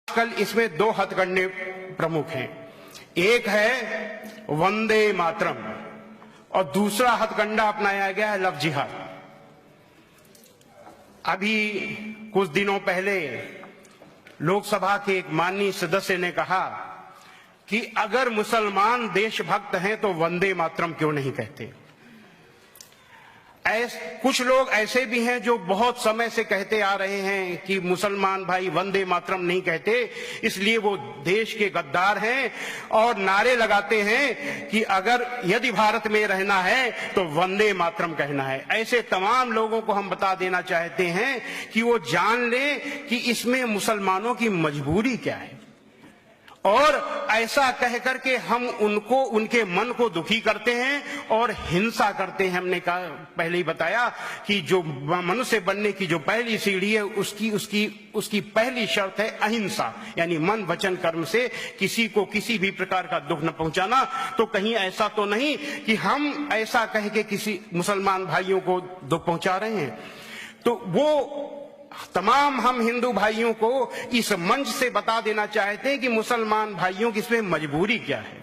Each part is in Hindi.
आजकल इसमें दो हथकंडे प्रमुख हैं। एक है वंदे मातरम और दूसरा हथकंडा अपनाया गया है लव जिहाद। अभी कुछ दिनों पहले लोकसभा के एक माननीय सदस्य ने कहा कि अगर मुसलमान देशभक्त हैं तो वंदे मातरम क्यों नहीं कहते। कुछ लोग ऐसे भी हैं जो बहुत समय से कहते आ रहे हैं कि मुसलमान भाई वंदे मातरम नहीं कहते, इसलिए वो देश के गद्दार हैं और नारे लगाते हैं कि अगर यदि भारत में रहना है तो वंदे मातरम कहना है। ऐसे तमाम लोगों को हम बता देना चाहते हैं कि वो जान लें कि इसमें मुसलमानों की मजबूरी क्या है, और ऐसा कह करके हम उनको उनके मन को दुखी करते हैं और हिंसा करते हैं। हमने कहा पहले ही बताया कि जो मनुष्य बनने की जो पहली सीढ़ी है उसकी पहली शर्त है अहिंसा, यानी मन वचन कर्म से किसी को किसी भी प्रकार का दुख न पहुंचाना। तो कहीं ऐसा तो नहीं कि हम ऐसा कह के किसी मुसलमान भाइयों को दुख पहुंचा रहे हैं। तो वो तमाम हम हिंदू भाइयों को इस मंच से बता देना चाहते हैं कि मुसलमान भाइयों की इसमें मजबूरी क्या है।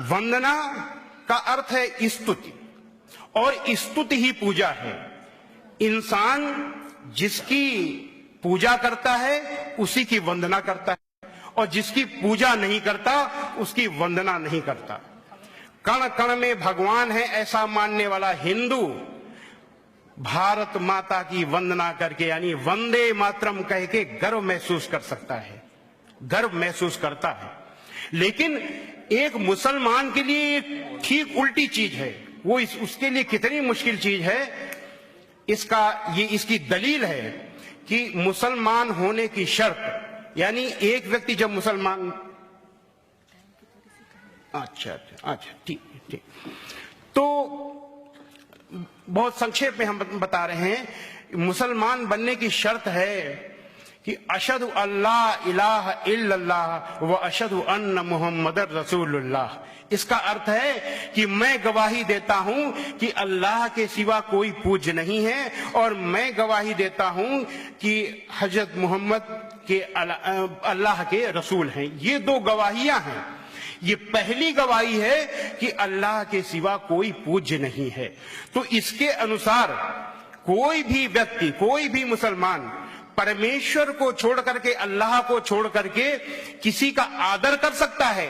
वंदना का अर्थ है स्तुति, और स्तुति ही पूजा है। इंसान जिसकी पूजा करता है उसी की वंदना करता है, और जिसकी पूजा नहीं करता उसकी वंदना नहीं करता। कण कण में भगवान है ऐसा मानने वाला हिंदू भारत माता की वंदना करके, यानी वंदे मातरम कह के गर्व महसूस कर सकता है, गर्व महसूस करता है। लेकिन एक मुसलमान के लिए ठीक उल्टी चीज है। वो उसके लिए कितनी मुश्किल चीज है, इसकी दलील है कि मुसलमान होने की शर्त, यानी एक व्यक्ति जब मुसलमान, अच्छा ठीक, तो बहुत संक्षेप में हम बता रहे हैं, मुसलमान बनने की शर्त है कि अशहदु अल्लाह इलाहा इल्लल्लाह व अशहदु अन्न मुहम्मदर रसूलुल्लाह। इसका अर्थ है कि मैं गवाही देता हूं कि अल्लाह के सिवा कोई पूज्य नहीं है, और मैं गवाही देता हूं कि हजरत मोहम्मद के अल्लाह के रसूल हैं। ये दो गवाहियां हैं। ये पहली गवाही है कि अल्लाह के सिवा कोई पूज्य नहीं है। तो इसके अनुसार कोई भी व्यक्ति, कोई भी मुसलमान परमेश्वर को छोड़ करके, अल्लाह को छोड़ करके किसी का आदर कर सकता है,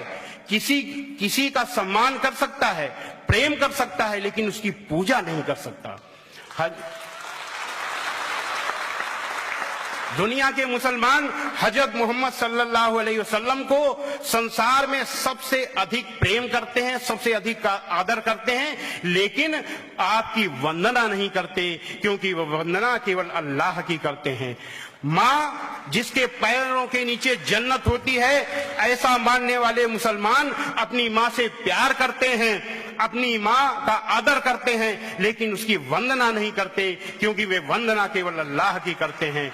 किसी का सम्मान कर सकता है, प्रेम कर सकता है, लेकिन उसकी पूजा नहीं कर सकता। दुनिया के मुसलमान हजरत मोहम्मद सल्लल्लाहु अलैहि वसल्लम को संसार में सबसे अधिक प्रेम करते हैं, सबसे अधिक का आदर करते हैं, लेकिन आपकी वंदना नहीं करते, क्योंकि वह वंदना केवल अल्लाह की करते हैं। माँ जिसके पैरों के नीचे जन्नत होती है, ऐसा मानने वाले मुसलमान अपनी माँ से प्यार करते हैं, अपनी माँ का आदर करते हैं, लेकिन उसकी वंदना नहीं करते, क्योंकि वे वंदना केवल अल्लाह की करते हैं।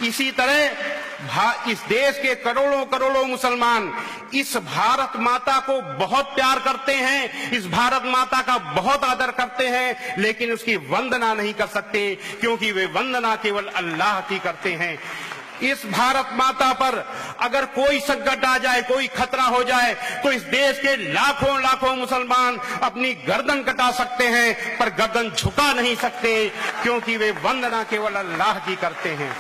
इसी तरह इस देश के करोड़ों करोड़ों मुसलमान इस भारत माता को बहुत प्यार करते हैं, इस भारत माता का बहुत आदर करते हैं, लेकिन उसकी वंदना नहीं कर सकते, क्योंकि वे वंदना केवल अल्लाह की करते हैं। इस भारत माता पर अगर कोई संकट आ जाए, कोई खतरा हो जाए, तो इस देश के लाखों लाखों मुसलमान अपनी गर्दन कटा सकते हैं, पर गर्दन झुका नहीं सकते, क्योंकि वे वंदना केवल अल्लाह की करते हैं।